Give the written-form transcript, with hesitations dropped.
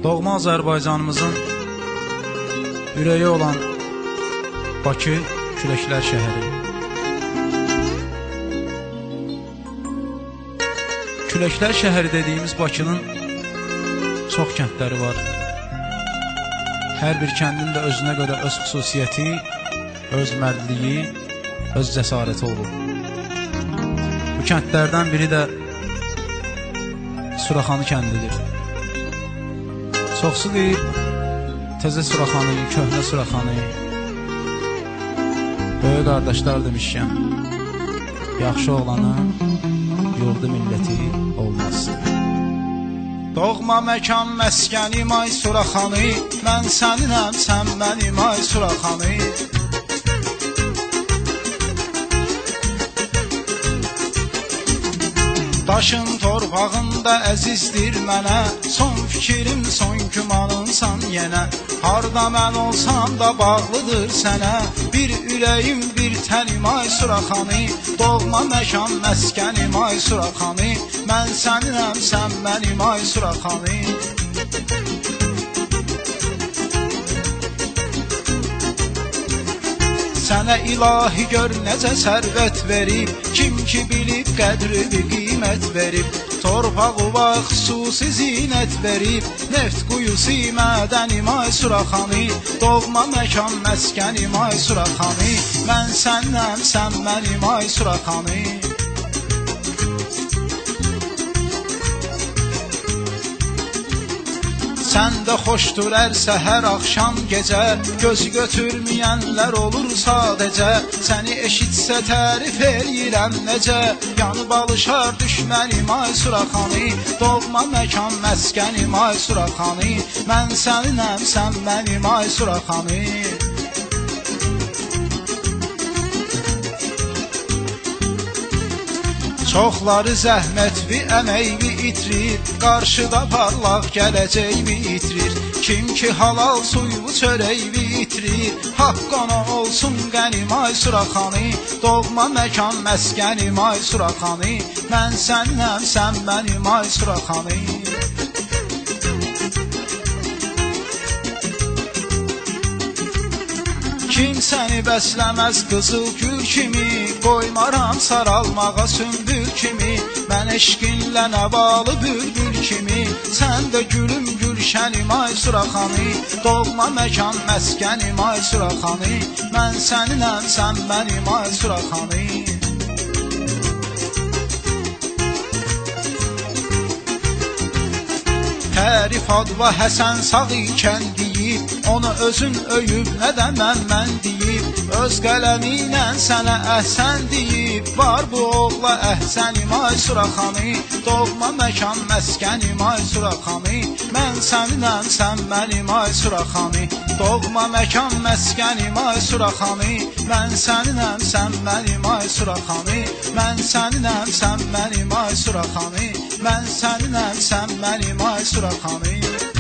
Doğma Azərbaycanımızın ürəyi olan Bakı Küləklər şəhəri. Küləklər şəhəri dediyimiz Bakının çox kəndləri var. Hər bir kəndin də özünə görə öz xüsusiyyəti, öz mərdliyi, öz cəsarəti olur. Bu kəndlərdən biri də Suraxanı kəndidir. Çoxsu deyir, təzə Suraxanı, köhnə Suraxanı. Böyük qardaşlar demişkən, yaxşı oğlanın yurdu milləti olmaz. Doğma məkan məskənim ay Suraxanı, mən səninəm, sən mənim ay Suraxanı. Daşın torpağında əzizdir mənə, son fikrim, son gümanınsan yenə. Harda mən olsam da bağlıdır sənə, bir ürəyim, bir tənim ay Suraxanı. Doğma məkan məskənim ay Suraxanı, mən səninəm, sən mənim ay Suraxanı. Sənə ilahi gör necə sərvət verib, kim ki bilib qədrini qiymət verib. Torpağı var xüsusi zinət verib, neft quyusu mədənim ay Suraxanı. Doğma məkan məskənim ay Suraxanı, mən sənnəm, sən mənim ay Suraxanı. Səndə xoşdur hər səhər, axşam, gecə, gözü götürməyənlər olur sadəcə. Səni eşitsə tərif eləyirəm necə, yanıb alışar düşmənim ay Suraxanı. Doğma məkan məskənim ay Suraxanı, mən səninəm, sən mənim ay Suraxanı. Çoxları zəhmətvi, əməkvi itirir, qarşıda parlaq gələcəkvi itirir. Kim ki halal suyu çörəkvi itirir, haqq ona olsun qənim ay Suraxanı. Doğma məkan məskənim ay Suraxanı, mən səninəm, sən mənim ay Suraxanı. Kim səni bəsləməz qızıl gül kimi, qoymaram saralmağa sümbül kimi. Mən eşqinlə nəvalı bülbül kimi, sən də gülüm gülşənim ay Suraxanı. Doğma məkan məskənim ay Suraxanı, mən səninəm, sən mənim ay Suraxanı. Tərif adva Həsən sağ ikən deyib, onu özün öyüb nə də mən deyib. Öz qələminlə sənə əhsən deyib, var bu oğla əhsənim ay Suraxanı. Doğma məkan məskənim ay Suraxanı, mən səninəm, sən mənim ay Suraxanı. Doğma məkan məskənim ay Suraxanı, mən səninəm, sən mənim ay Suraxanı. Mən səninəm, sən mənim ay Suraxanı, mən səninəm, sən mənim ay Suraxanı.